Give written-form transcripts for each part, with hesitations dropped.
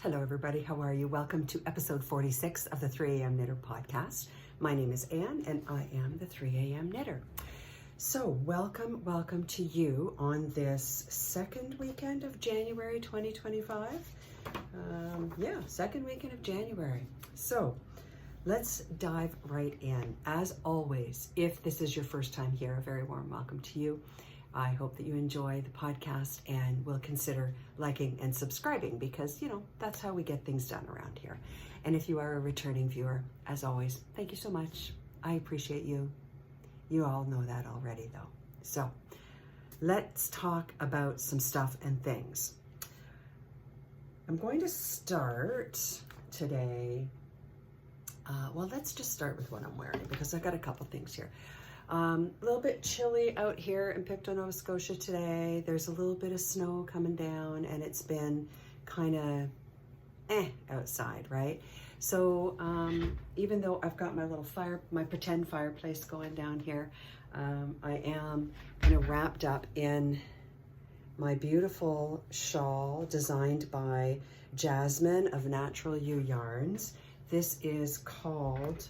Hello everybody, how are you? Welcome to episode 46 of the 3 a.m. Knitter podcast. My name is Anne and I am the 3 a.m. Knitter. So welcome to you on this second weekend of January 2025. Second weekend of January. So let's dive right in. As always, if this is your first time here, a very warm welcome to you. I hope that you enjoy the podcast and will consider liking and subscribing because, that's how we get things done around here. And if you are a returning viewer, as always, thank you so much. I appreciate you. You all know that already though. So let's talk about some stuff and things. I'm going to start today. Let's just start with what I'm wearing because I got a couple things here. A little bit chilly out here in Pictou, Nova Scotia today. There's a little bit of snow coming down and it's been kind of outside, right? So even though I've got my little my pretend fireplace going down here, I am kind of wrapped up in my beautiful shawl designed by Jasmine of Natural Ewe Yarns. This is called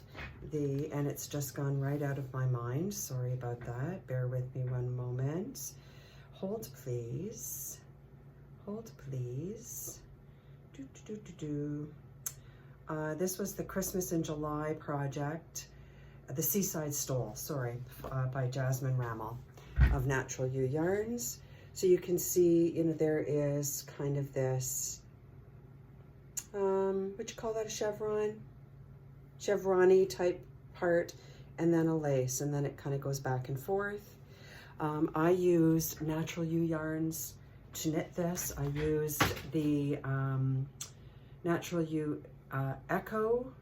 and it's just gone right out of my mind. Sorry about that. Bear with me one moment. Hold, please. Hold, please. This was the Christmas in July project, the Seaside Stall, by Jasmine Rammel of Natural Ewe Yarns. So you can see, there is kind of this, what you call that, a chevron-y type part, and then a lace, and then it kind of goes back and forth. I used Natural Ewe Yarns to knit this. I used the Natural Ewe Echo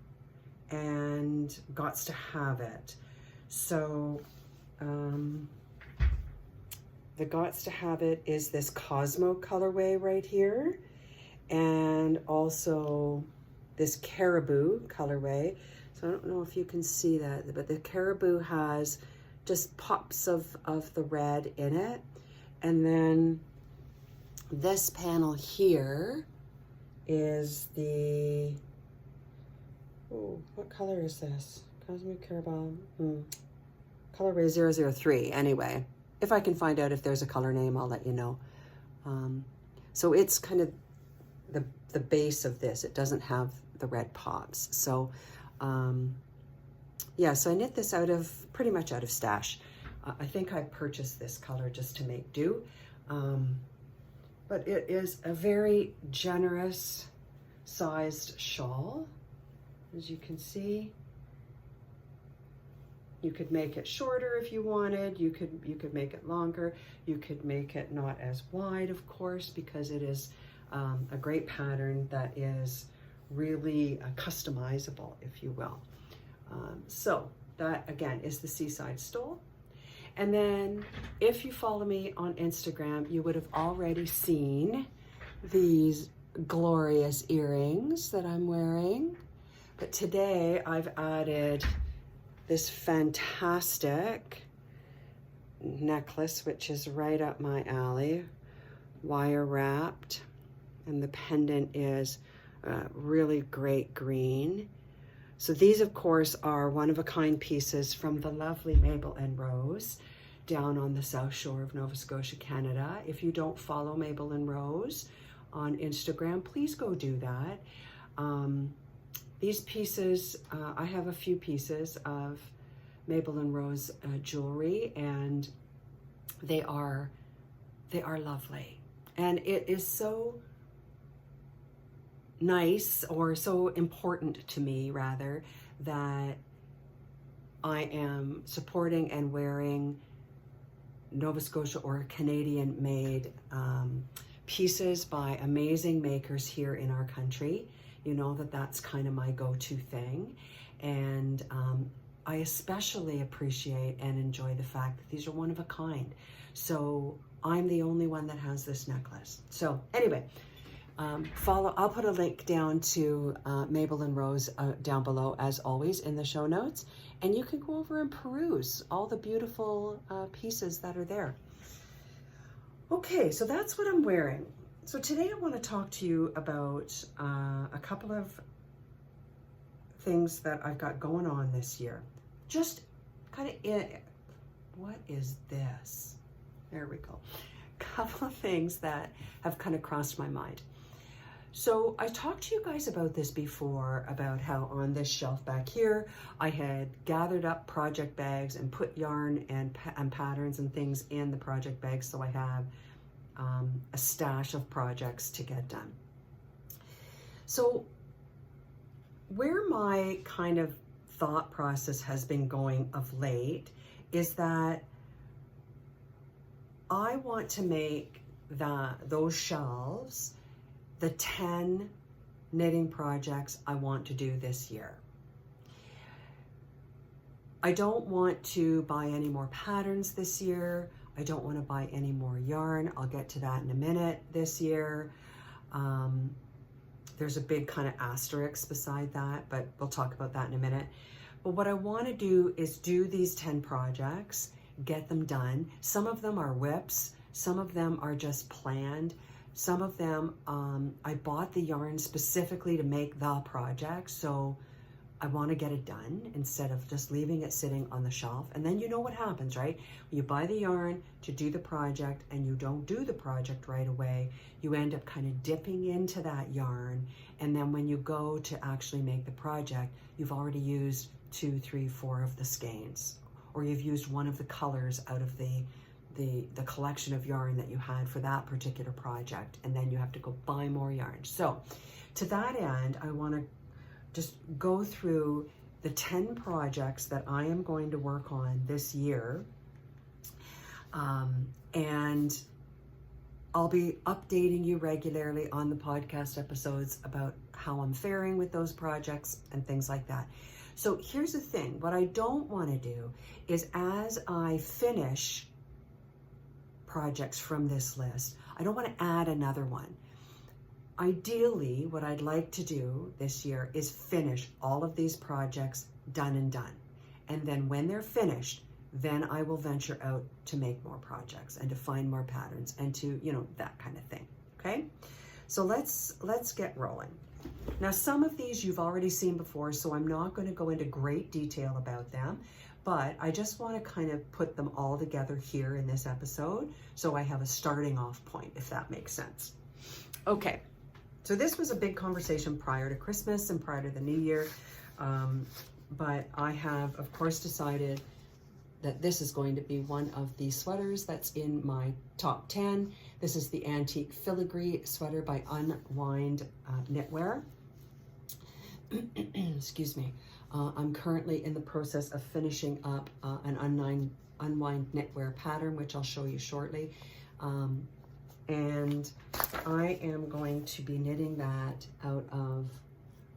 and Gots to Have It. So the Gots to Have It is this Cosmo colorway right here, and also this Caribou colorway. So I don't know if you can see that, but the Caribou has just pops of the red in it. And then this panel here is the, what color is this? Cosmic Caribou, colorway 003. Anyway, if I can find out if there's a color name, I'll let you know. So it's kind of the base of this. It doesn't have the red pops. So so I knit this pretty much out of stash. I think I purchased this color just to make do. But it is a very generous sized shawl. As you can see, you could make it shorter if you wanted. You could make it longer. You could make it not as wide, of course, because it is a great pattern that is really customizable, if you will. So that again is the Seaside Stall. And then if you follow me on Instagram, you would have already seen these glorious earrings that I'm wearing. But today I've added this fantastic necklace, which is right up my alley, wire wrapped, and the pendant is really great green. So these, of course, are one-of-a-kind pieces from the lovely Mable and Rose down on the South Shore of Nova Scotia, Canada. If you don't follow Mable and Rose on Instagram, please go do that. These pieces, I have a few pieces of Mable and Rose jewelry, and they are lovely. And it is so nice, or so important to me rather, that I am supporting and wearing Nova Scotia or Canadian made pieces by amazing makers here in our country. You know that's kind of my go-to thing. And I especially appreciate and enjoy the fact that these are one of a kind. So I'm the only one that has this necklace. So anyway, I'll put a link down to Mable and Rose down below, as always, in the show notes, and you can go over and peruse all the beautiful pieces that are there. Okay, so that's what I'm wearing. So today I want to talk to you about a couple of things that I've got going on this year. Just kind of, what is this? There we go. A couple of things that have kind of crossed my mind. So I talked to you guys about this before, about how on this shelf back here, I had gathered up project bags and put yarn and patterns and things in the project bags, so I have a stash of projects to get done. So where my kind of thought process has been going of late is that I want to make those shelves the 10 knitting projects I want to do this year. I don't want to buy any more patterns this year. I don't want to buy any more yarn. I'll get to that in a minute this year. There's a big kind of asterisk beside that, but we'll talk about that in a minute. But what I want to do is do these 10 projects, get them done. Some of them are WIPs, some of them are just planned. Some of them, I bought the yarn specifically to make the project, so I want to get it done instead of just leaving it sitting on the shelf. And then you know what happens, right? When you buy the yarn to do the project and you don't do the project right away, you end up kind of dipping into that yarn. And then when you go to actually make the project, you've already used 2, 3, 4 of the skeins, or you've used one of the colors out of the collection of yarn that you had for that particular project, and then you have to go buy more yarn. So to that end, I want to just go through the 10 projects that I am going to work on this year, and I'll be updating you regularly on the podcast episodes about how I'm faring with those projects and things like that. So here's the thing, what I don't want to do is, as I finish projects from this list, I don't want to add another one. Ideally, what I'd like to do this year is finish all of these projects done. And then when they're finished, then I will venture out to make more projects and to find more patterns and to, you know, that kind of thing. Okay? So let's get rolling. Now, some of these you've already seen before, so I'm not going to go into great detail about them, but I just want to kind of put them all together here in this episode so I have a starting off point, if that makes sense. Okay, so this was a big conversation prior to Christmas and prior to the New Year, but I have, of course, decided that this is going to be one of the sweaters that's in my top 10. This is the Antique Filigree sweater by Unwind Knitwear. Excuse me. I'm currently in the process of finishing up an Unwind Knitwear pattern, which I'll show you shortly. And I am going to be knitting that out of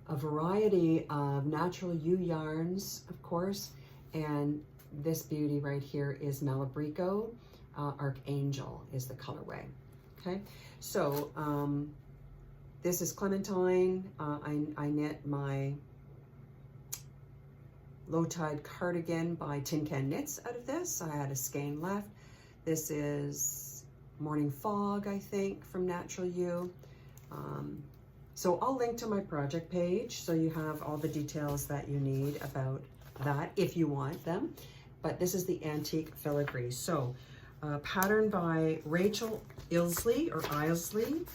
a variety of natural Ewe yarns, of course, and this beauty right here is Malabrigo. Archangel is the colorway. Okay, so this is Clementine. I knit my LowTide cardigan by Tin Can Knits out of this. I had a skein left. This is Morning Fog, I think, from Natural Ewe. So I'll link to my project page so you have all the details that you need about that if you want them. But this is the Antique Filigree. So pattern by Rachel Ilsley or Isley.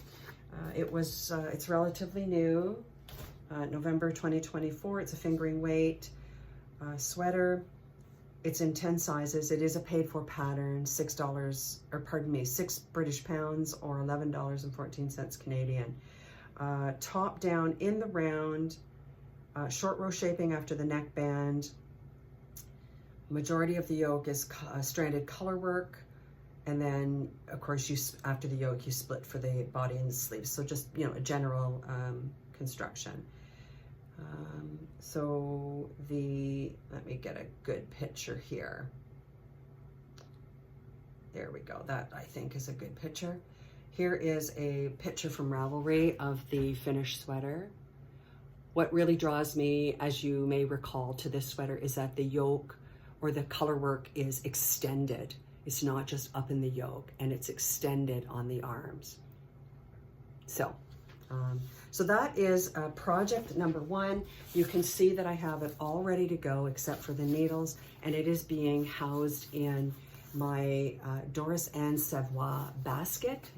It's relatively new, November 2024. It's a fingering weight sweater. It's in 10 sizes. It is a paid for pattern, $6 British pounds or $11.14 Canadian. Top down in the round, short row shaping after the neckband. Majority of the yoke is stranded color work, and then of course after the yoke you split for the body and the sleeves. So just, you know, a general construction. So let me get a good picture here. There we go. That I think is a good picture. Here is a picture from Ravelry of the finished sweater. What really draws me, as you may recall, to this sweater is that the yoke or the color work is extended. It's not just up in the yoke, and it's extended on the arms. So that is project number 1. You can see that I have it all ready to go except for the needles, and it is being housed in my Doris Ann Savoy basket.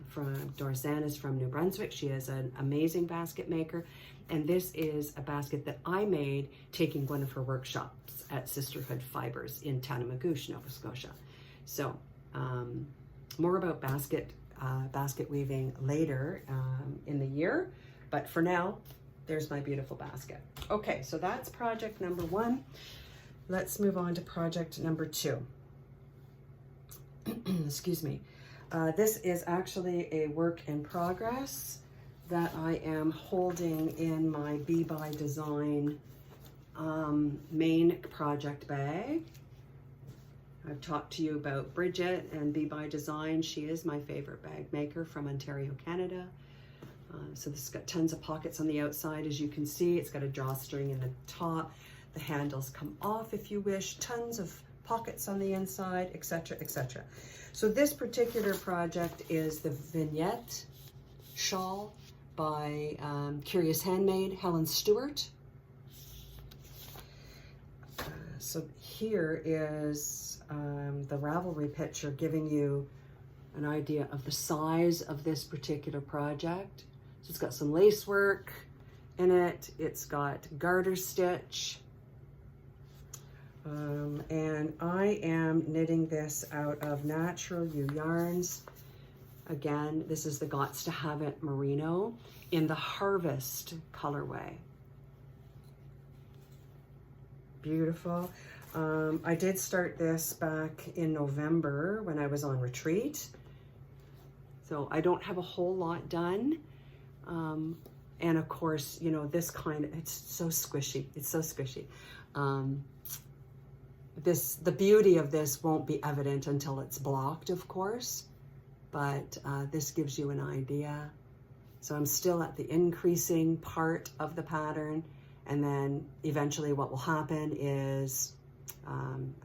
Doris Ann is from New Brunswick. She is an amazing basket maker, and this is a basket that I made taking one of her workshops at Sisterhood Fibers in Tanamagouche, Nova Scotia. So more about basket weaving later in the year. But for now, there's my beautiful basket. Okay, so that's project number 1. Let's move on to project number 2. Excuse me. This is actually a work in progress that I am holding in my Be By Design main project bag. I've talked to you about Bridget and Be By Design. She is my favorite bag maker from Ontario, Canada. So this has got tons of pockets on the outside, as you can see. It's got a drawstring in the top. The handles come off if you wish. Tons of pockets on the inside, etc., etc. So this particular project is the Vignette Shawl by Curious Handmade, Helen Stewart. So here is the Ravelry picture giving you an idea of the size of this particular project. So it's got some lace work in it. It's got garter stitch. And I am knitting this out of Natural Ewe Yarns. Again, this is the Gots to Have It Merino in the Harvest colorway. Beautiful. I did start this back in November when I was on retreat. So I don't have a whole lot done. And of course, you know, this kind of, it's so squishy. It's so squishy. The beauty of this won't be evident until it's blocked, of course, but this gives you an idea. So I'm still at the increasing part of the pattern, and then eventually what will happen is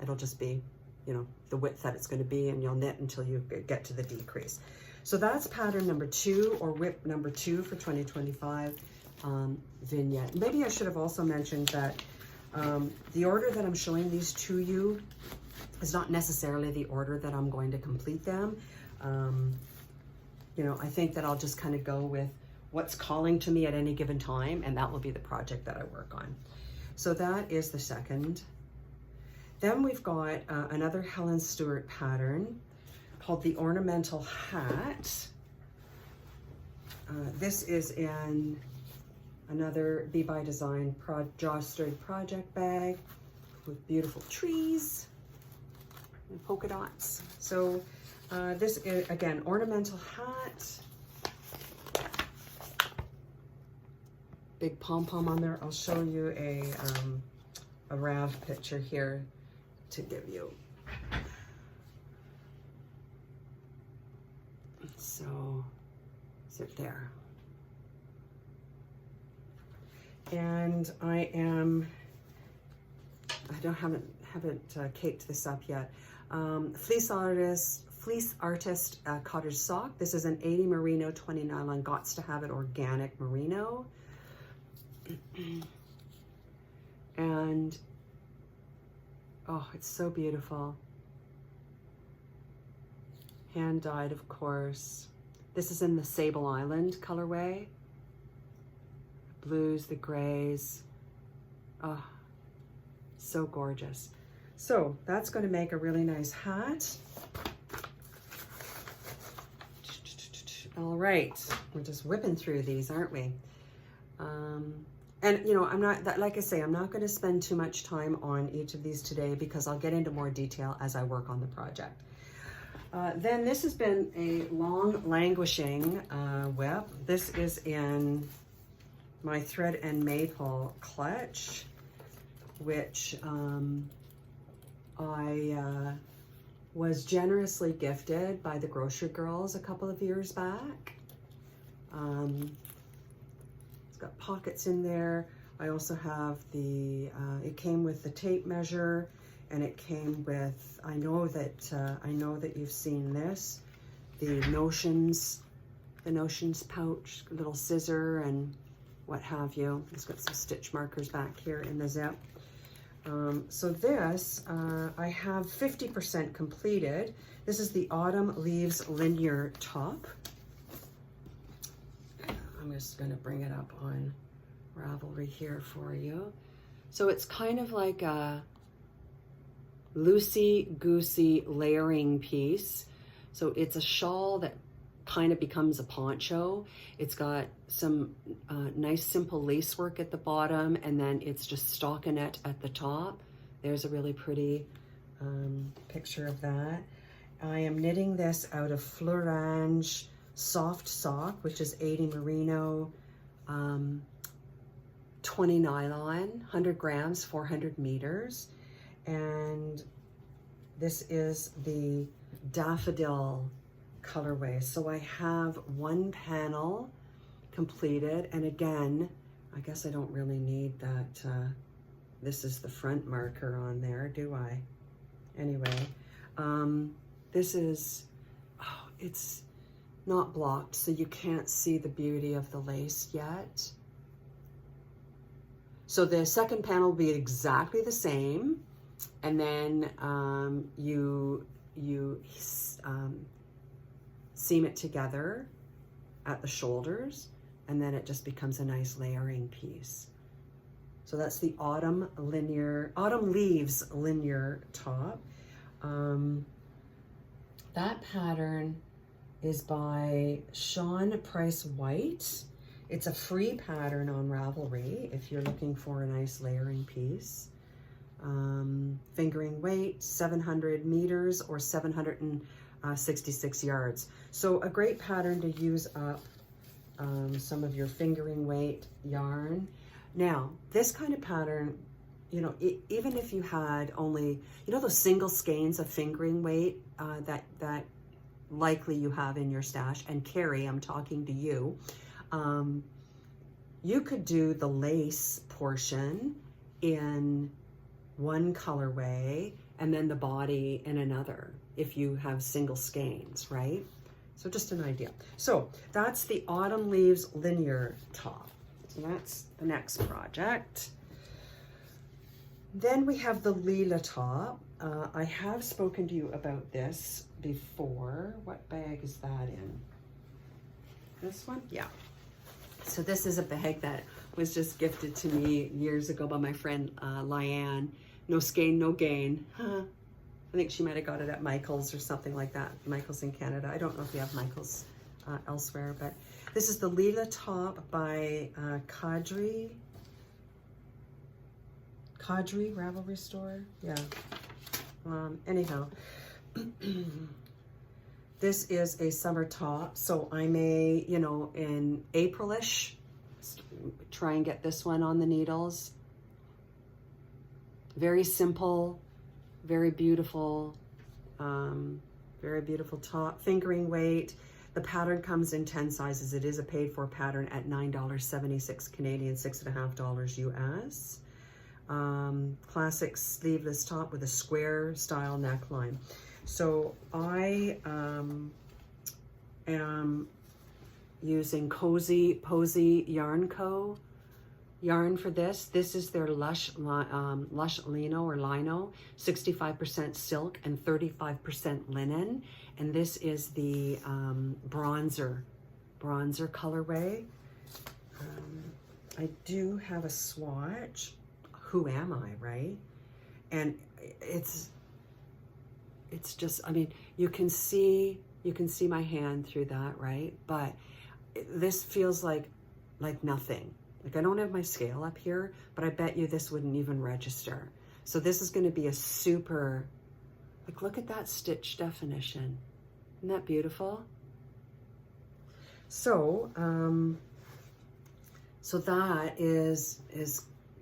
it'll just be, you know, the width that it's going to be, and you'll knit until you get to the decrease. So that's pattern number 2, or WIP number 2 for 2025 vignette. Maybe I should have also mentioned that the order that I'm showing these to you is not necessarily the order that I'm going to complete them. You know, I think that I'll just kind of go with what's calling to me at any given time, and that will be the project that I work on. So that is the second. Then we've got another Helen Stewart pattern called the Ornamental Hat. This is in another Be By Design drawstring project bag with beautiful trees and polka dots. So this is, again, Ornamental Hat. Big pom-pom on there. I'll show you a Rav picture here to give you. So, sit there. And I haven't caked this up yet. Fleece Artist Cottage Sock. This is an 80 merino, 20 nylon, Gots to Have It organic merino. And oh, it's so beautiful. Hand dyed, of course. This is in the Sable Island colorway. Blues, the grays. Oh, so gorgeous. So that's going to make a really nice hat. All right, we're just whipping through these, aren't we? And you know, like I say, I'm not going to spend too much time on each of these today because I'll get into more detail as I work on the project. Then this has been a long languishing WIP. This is in my Thread and Maple clutch, which I was generously gifted by the Grocery Girls a couple of years back. It's got pockets in there. I also have the, it came with the tape measure, and it came with, I know that you've seen this, the Notions the notions pouch, little scissor and what have you. It's got some stitch markers back here in the zip. So this, I have 50% completed. This is the Autumn Leaves Linear top. I'm just gonna bring it up on Ravelry here for you. So it's kind of like a loosey-goosey layering piece. So it's a shawl that kind of becomes a poncho. It's got some nice simple lace work at the bottom, and then it's just stockinette at the top. There's a really pretty picture of that. I am knitting this out of Florange Soft Sock, which is 80 merino, 20 nylon, 100 grams, 400 meters. And this is the Daffodil colorway. So I have one panel completed, and again, I guess I don't really need that. This is the front marker on there, do I? Anyway, this is, oh, it's not blocked, so you can't see the beauty of the lace yet. So the second panel will be exactly the same, and then you seam it together at the shoulders, and then it just becomes a nice layering piece. So that's the Autumn Leaves Linear top. That pattern is by Sean Price White. It's a free pattern on Ravelry if you're looking for a nice layering piece. Fingering weight, 700 meters or 766 yards. So a great pattern to use up some of your fingering weight yarn. Now, this kind of pattern, you know, even if you had only, you know, those single skeins of fingering weight that likely you have in your stash, and Carrie, I'm talking to you, you could do the lace portion in one colorway and then the body in another if you have single skeins, right? So just an idea. So that's the Autumn Leaves Linear top. So that's the next project. Then we have the Leela top. I have spoken to you about this before. What bag is that in? This one? Yeah. So this is a bag that was just gifted to me years ago by my friend Lyanne. No skein, no gain. Huh. I think she might have got it at Michael's or something like that. Michael's in Canada. I don't know if you have Michael's elsewhere, but this is the Leela top by Kadri Ravelry store. Yeah. Anyhow, this is a summer top, so I may, you know, in April-ish, try and get this one on the needles. Very simple, very beautiful top. Fingering weight. The pattern comes in 10 sizes. It is a paid-for pattern at $9.76 Canadian, $6.50 US. Classic sleeveless top with a square style neckline. So I am using Cosy Posy Yarn Co. yarn for this. This is their Lush Lino or Lino, 65% silk and 35% linen. And this is the bronzer colorway. I do have a swatch. Who am I, right? And it's just, I mean, you can see my hand through that, right? But this feels like nothing. Like I don't have my scale up here, but I bet you this wouldn't even register. So this is going to be a super, like, look at that stitch definition. Isn't that beautiful? So, so that is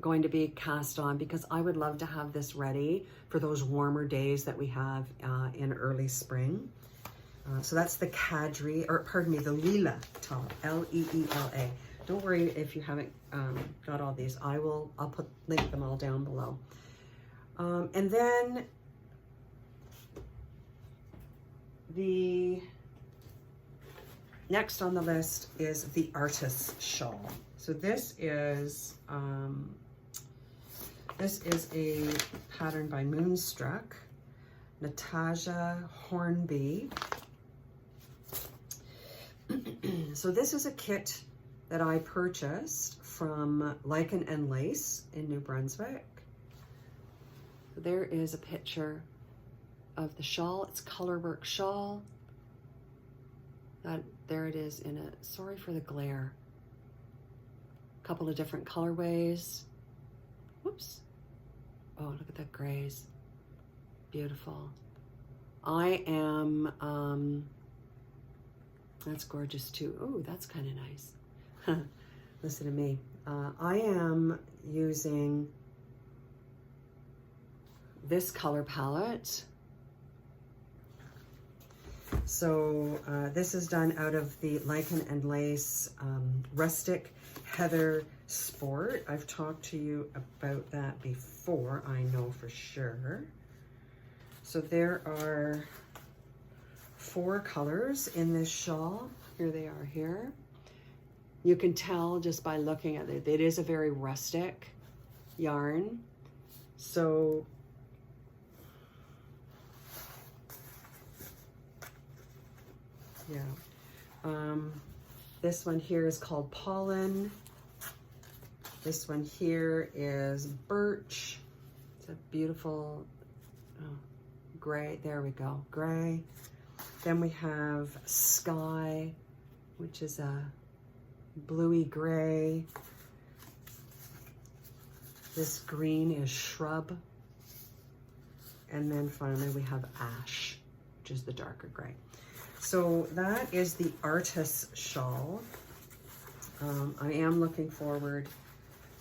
going to be cast on because I would love to have this ready for those warmer days that we have in early spring. So that's the Kadri, or pardon me, the Leela top, L-E-E-L-A. Don't worry if you haven't got all these. I'll link them all down below. And then next on the list is the Artus Shawl. So this is a pattern by Moonstruck, Natasha Hornby. So this is a kit that I purchased from Lichen and Lace in New Brunswick. There is a picture of the shawl. It's colorwork shawl. There it is in a, sorry for the glare, a couple of different colorways. Whoops. Oh, look at that grays. Beautiful. I am, that's gorgeous too. Oh, that's kind of nice. Listen to me. I am using this color palette. So this is done out of the Lichen and Lace Rustic Heather Sport. I've talked to you about that before, I know for sure. So there are 4 colors in this shawl. Here they are here. You can tell just by looking at it, it is a very rustic yarn. So yeah, this one here is called Pollen. This one here is Birch. It's a beautiful gray. There we go, gray. Then we have Sky, which is a bluey gray. This green is Shrub. And then finally we have Ash, which is the darker gray. So that is the Artus Shawl. I am looking forward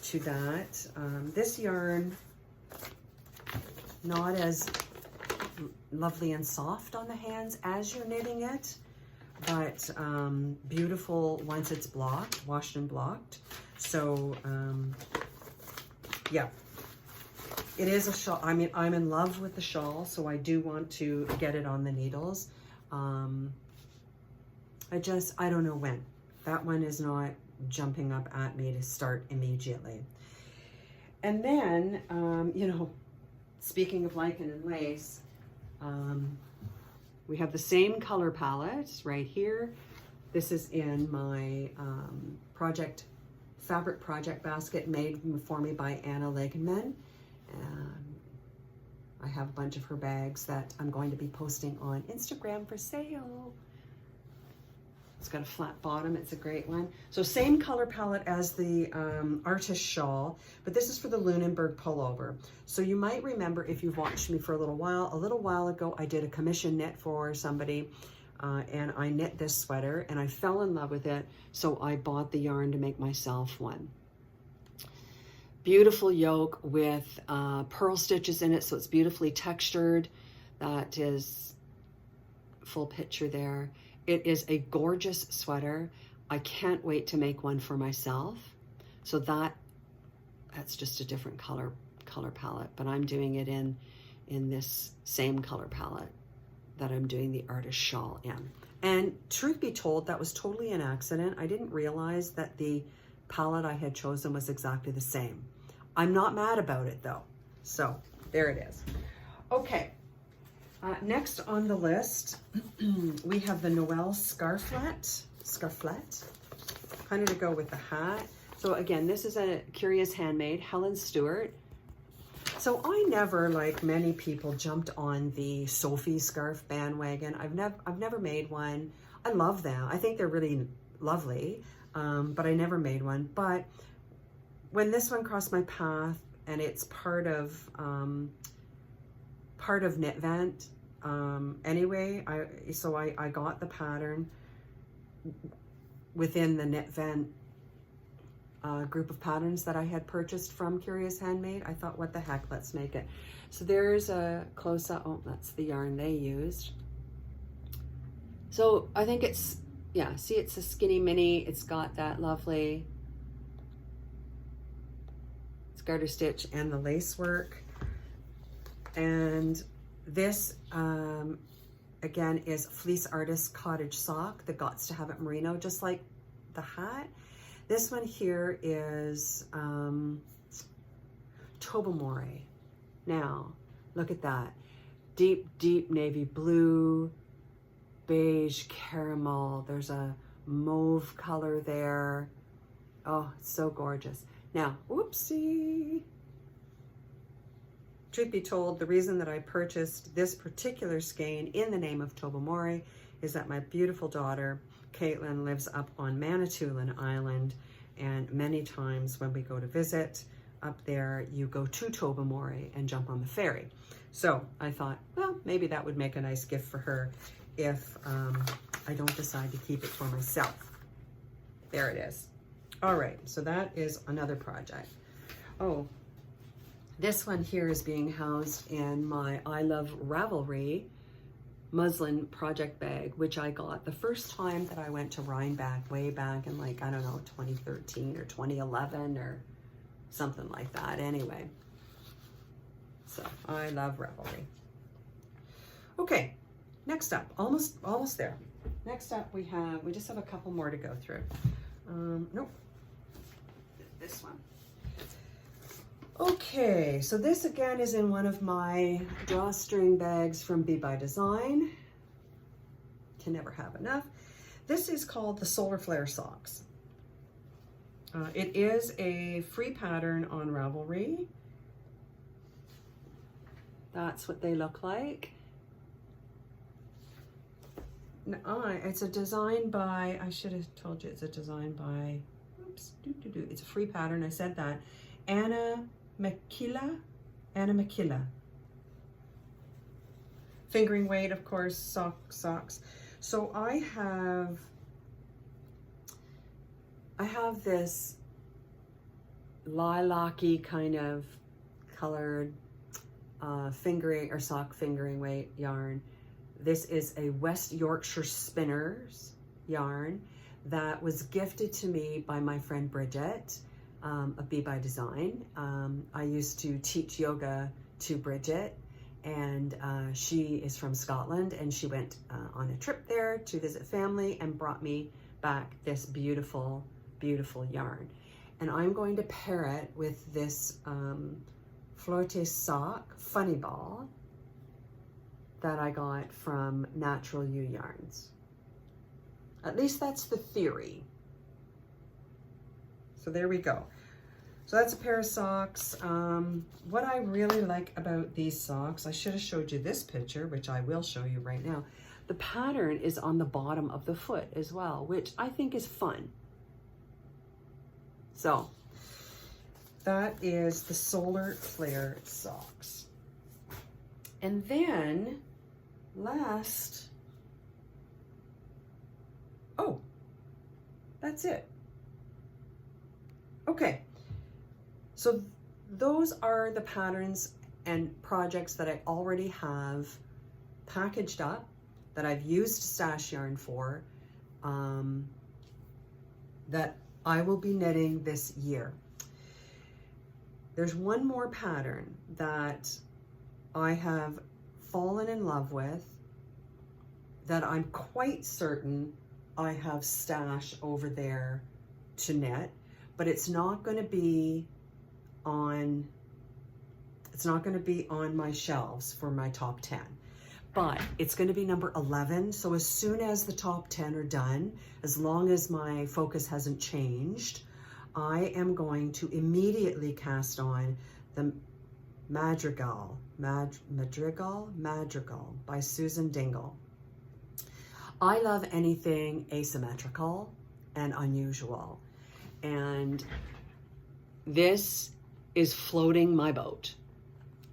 to that. This yarn, not as lovely and soft on the hands as you're knitting it, but beautiful once it's blocked, washed and blocked. So yeah, it is a shawl. I mean, I'm in love with the shawl, so I do want to get it on the needles. I don't know when. That one is not jumping up at me to start immediately. And then, you know, speaking of Lichen and Lace, we have the same color palette right here. This is in my fabric project basket made for me by Anna Lakenman. I have a bunch of her bags that I'm going to be posting on Instagram for sale. It's got a flat bottom, it's a great one. So same color palette as the Artus Shawl, but this is for the Lunenberg pullover. So you might remember, if you've watched me for a little while ago, I did a commission knit for somebody, and I knit this sweater, and I fell in love with it, so I bought the yarn to make myself one. Beautiful yoke with pearl stitches in it, so it's beautifully textured. That is full picture there. It is a gorgeous sweater. I can't wait to make one for myself. So that's just a different color palette, but I'm doing it in this same color palette that I'm doing the Artus Shawl in. And truth be told, that was totally an accident. I didn't realize that the palette I had chosen was exactly the same. I'm not mad about it though. So there it is. Okay. Next on the list, we have the Noelle Scarflet, kind of to go with the hat. So again, this is a Curious Handmade, Helen Stewart. So I never, like many people, jumped on the Sophie scarf bandwagon. I've never made one. I love them. I think they're really lovely, but I never made one. But when this one crossed my path, and it's part of Knit Vent. Anyway, I got the pattern within the Knit Vent group of patterns that I had purchased from Curious Handmade. I thought, what the heck, let's make it. So there's a close-up. Oh, that's the yarn they used. So I think it's, yeah, see, it's a skinny mini. It's got that lovely garter stitch and the lace work. And this again, is Fleece Artist Cottage Sock, the Gots to Have It Merino, just like the hat. This one here is Tobamore. Now, look at that. Deep, deep navy blue, beige caramel. There's a mauve color there. Oh, it's so gorgeous. Now, whoopsie. Truth be told, the reason that I purchased this particular skein in the name of Tobamore is that my beautiful daughter, Caitlin, lives up on Manitoulin Island, and many times when we go to visit up there, you go to Tobamore and jump on the ferry. So I thought, well, maybe that would make a nice gift for her if I don't decide to keep it for myself. There it is. All right, so that is another project. Oh, this one here is being housed in my I Love Ravelry muslin project bag, which I got the first time that I went to Rhinebeck, way back in, like, I don't know, 2013 or 2011 or something like that. Anyway, so I Love Ravelry. Okay, next up, almost there. Next up we just have a couple more to go through. Nope, this one. Okay, so this again is in one of my drawstring bags from Be By Design. Can never have enough. This is called the Solar Flare Socks. It is a free pattern on Ravelry. That's what they look like. It's a design by, I should have told you it's a design by, oops, it's a free pattern, I said that. Anne Caissie. Fingering weight, of course, socks. So I have this lilac-y kind of colored fingering or sock fingering weight yarn. This is a West Yorkshire Spinners yarn that was gifted to me by my friend Bridget of Be By Design. I used to teach yoga to Bridget, and she is from Scotland, and she went on a trip there to visit family and brought me back this beautiful, beautiful yarn. And I'm going to pair it with this flotte sock funny ball that I got from Natural You Yarns. At least that's the theory. So there we go. So that's a pair of socks. What I really like about these socks, I should have showed you this picture, which I will show you right now. The pattern is on the bottom of the foot as well, which I think is fun. So that is the Solar Flare socks. And then last, oh, that's it. Okay, so those are the patterns and projects that I already have packaged up, that I've used stash yarn for, that I will be knitting this year. There's one more pattern that I have fallen in love with that I'm quite certain I have stash over there to knit, but it's not going to be on my shelves for my top 10, but it's going to be number 11. So as soon as the top 10 are done, as long as my focus hasn't changed, I am going to immediately cast on the Madrigal by Susan Dingle. I love anything asymmetrical and unusual, and this is floating my boat.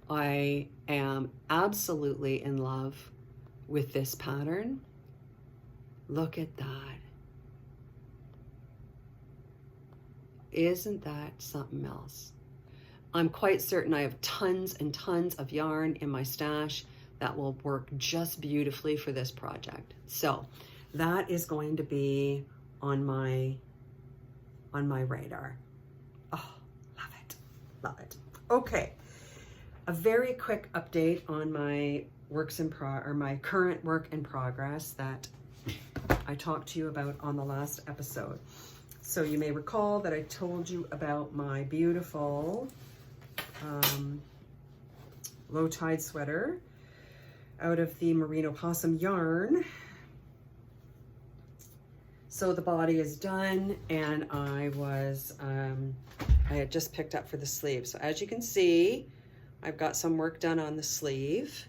I am absolutely in love with this pattern. Look at that. Isn't that something else? I'm quite certain I have tons and tons of yarn in my stash that will work just beautifully for this project. So that is going to be on my radar. Oh, love it, love it. Okay, a very quick update on my my current work in progress that I talked to you about on the last episode. So you may recall that I told you about my beautiful LowTide sweater out of the merino possum yarn. So the body is done, and I had just picked up for the sleeve. So as you can see, I've got some work done on the sleeve.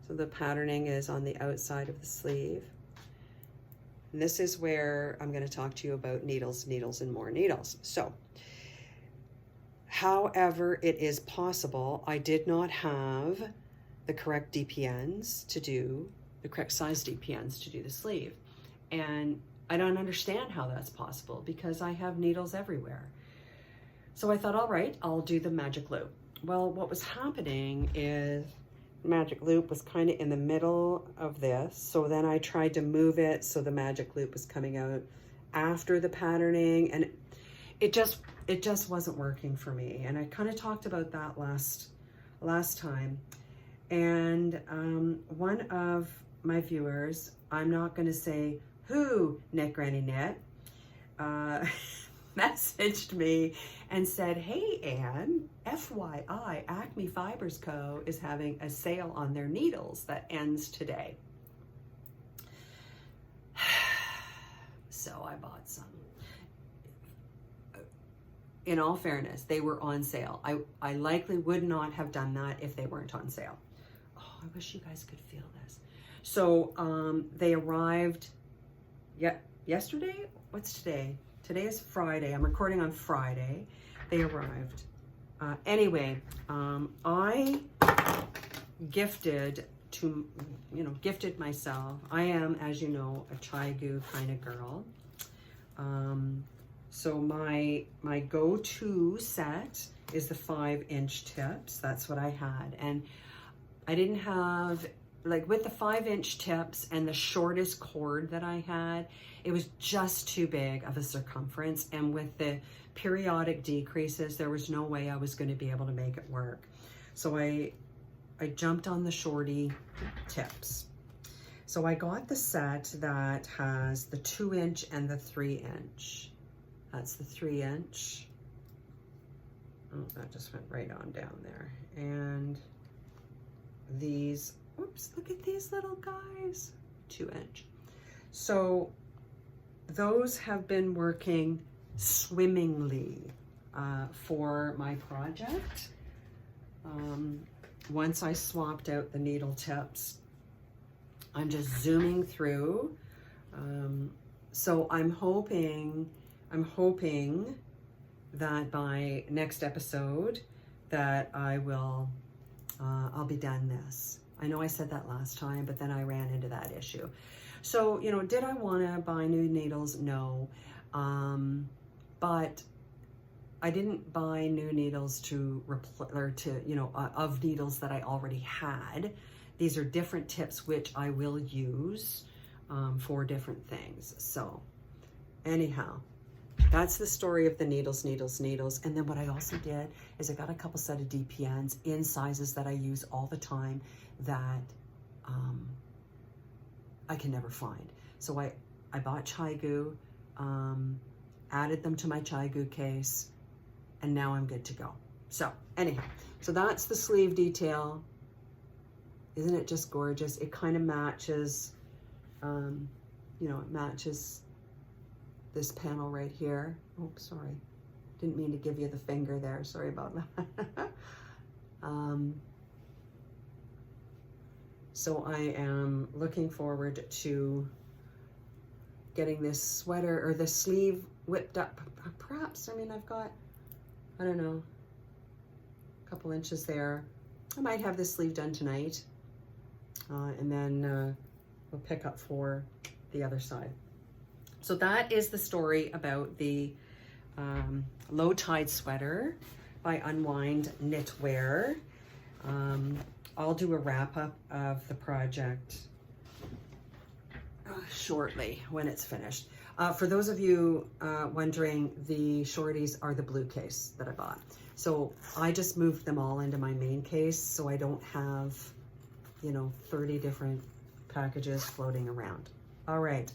So the patterning is on the outside of the sleeve. And this is where I'm going to talk to you about needles, needles, and more needles. So, however it is possible, I did not have the correct DPNs to do, the correct size DPNs to do the sleeve. And I don't understand how that's possible because I have needles everywhere. So I thought, all right, I'll do the magic loop. Well, what was happening is magic loop was kind of in the middle of this. So then I tried to move it so the magic loop was coming out after the patterning, and it just wasn't working for me. And I kind of talked about that last time. And one of my viewers, I'm not going to say who, Knit Granny Knit, messaged me and said, hey Anne, FYI, Acme Fibers Co. is having a sale on their needles that ends today. So I bought some. In all fairness, they were on sale. I likely would not have done that if they weren't on sale. Oh, I wish you guys could feel this. So they arrived yesterday? What's today? Today is Friday. I'm recording on Friday. They arrived. Anyway, I gifted myself. I am, as you know, a chai-gu kind of girl. So my go-to set is the 5-inch tips. That's what I had. And I didn't have, like with the 5-inch tips and the shortest cord that I had, it was just too big of a circumference. And with the periodic decreases, there was no way I was going to be able to make it work. So I jumped on the shorty tips. So I got the set that has the 2-inch and the 3-inch. That's the 3-inch. Oh, that just went right on down there. And these, oops, look at these little guys, 2-inch. So those have been working swimmingly for my project. Once I swapped out the needle tips, I'm just zooming through. So I'm hoping that by next episode that I will, I'll be done this. I know I said that last time, but then I ran into that issue. So, you know, did I want to buy new needles? No. But I didn't buy new needles to replace, or to, you know, of needles that I already had. These are different tips which I will use for different things. So anyhow, that's the story of the needles, needles, needles. And then what I also did is I got a couple set of DPNs in sizes that I use all the time that I can never find. So I bought chai-gu, added them to my chai-gu case, and now I'm good to go. So anyhow, so that's the sleeve detail. Isn't it just gorgeous? It kind of matches, you know, it matches this panel right here. Oh, sorry. Didn't mean to give you the finger there. Sorry about that. So I am looking forward to getting this sweater or the sleeve whipped up. Perhaps, I mean, I've got, I don't know, a couple inches there. I might have this sleeve done tonight. And then we'll pick up for the other side. So that is the story about the LowTide Sweater by Unwind Knitwear. I'll do a wrap up of the project shortly when it's finished. For those of you wondering, the shorties are the blue case that I bought. So I just moved them all into my main case so I don't have, you know, 30 different packages floating around. All right.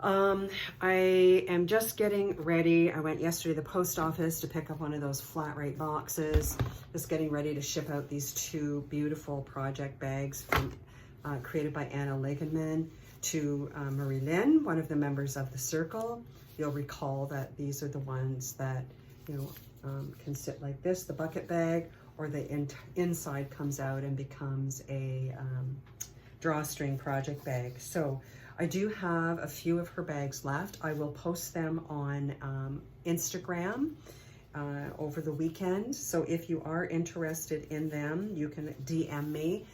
I am just getting ready. I went yesterday to the post office to pick up one of those flat rate boxes. Just getting ready to ship out these 2 beautiful project bags from, created by Anne Caissie to Marie Lynn, one of the members of the circle. You'll recall that these are the ones that, you know, can sit like this, the bucket bag, or the inside comes out and becomes a drawstring project bag. So I do have a few of her bags left. I will post them on Instagram over the weekend. So if you are interested in them, you can DM me.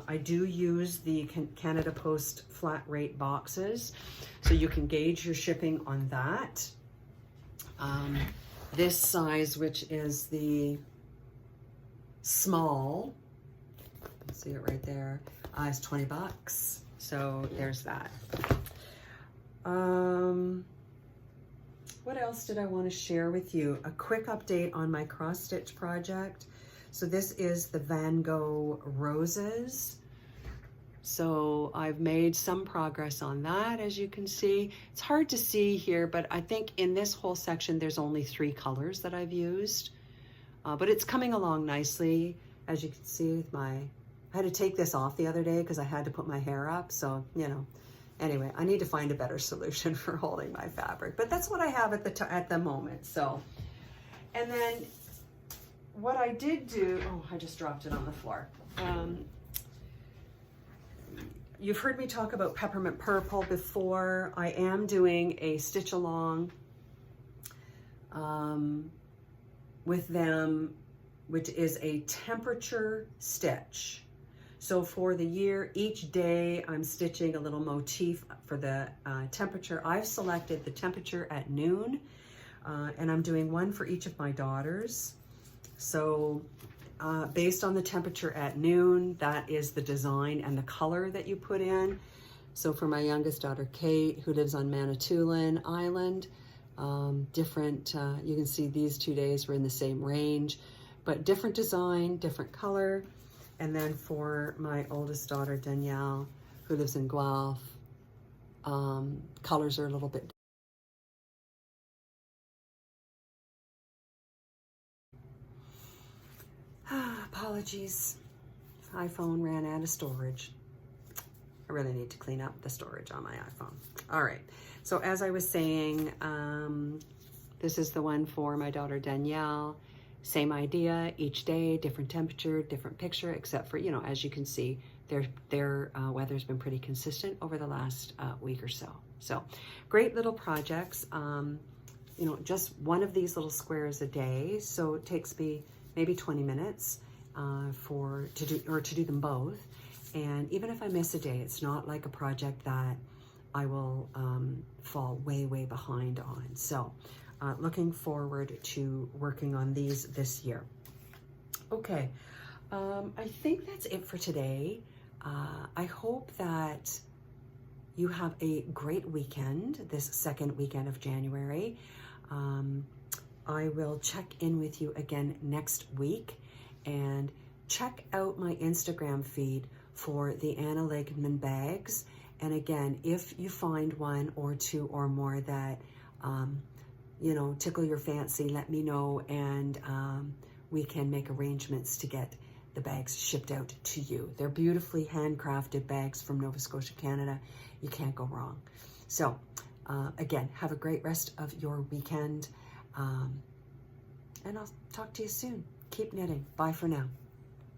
I do use the Canada Post flat rate boxes, so you can gauge your shipping on that. This size, which is the small, see it right there, is 20 bucks. So there's that. What else did I want to share with you? A quick update on my cross stitch project. So this is the Van Gogh Roses. So I've made some progress on that, as you can see. It's hard to see here, but I think in this whole section, there's only 3 colors that I've used. But it's coming along nicely. As you can see with I had to take this off the other day because I had to put my hair up. So, you know, anyway, I need to find a better solution for holding my fabric, but that's what I have at the moment. So, and then what I did do, oh, I just dropped it on the floor. You've heard me talk about Peppermint Purple before. I am doing a stitch along with them, which is a temperature stitch. So for the year, each day I'm stitching a little motif for the temperature. I've selected the temperature at noon, and I'm doing one for each of my daughters. So based on the temperature at noon, that is the design and the color that you put in. So for my youngest daughter, Kate, who lives on Manitoulin Island, different, you can see these 2 days were in the same range, but different design, different color. And then for my oldest daughter, Danielle, who lives in Guelph, colors are a little bit. Apologies, iPhone ran out of storage. I really need to clean up the storage on my iPhone. All right, so as I was saying, this is the one for my daughter Danielle. Same idea, each day, different temperature, different picture, except for, you know, as you can see, their weather's been pretty consistent over the last week or so. So great little projects. You know, just one of these little squares a day. So it takes me maybe 20 minutes to do them both. And even if I miss a day, it's not like a project that I will fall way behind on. So looking forward to working on these this year. Okay, I think that's it for today. I hope that you have a great weekend, this second weekend of January. I will check in with you again next week, and check out my Instagram feed for the Anne Caissie bags. And again, if you find one or two or more that, you know, tickle your fancy, let me know, and we can make arrangements to get the bags shipped out to you. They're beautifully handcrafted bags from Nova Scotia, Canada. You can't go wrong. So again, have a great rest of your weekend, and I'll talk to you soon. Keep knitting. Bye for now.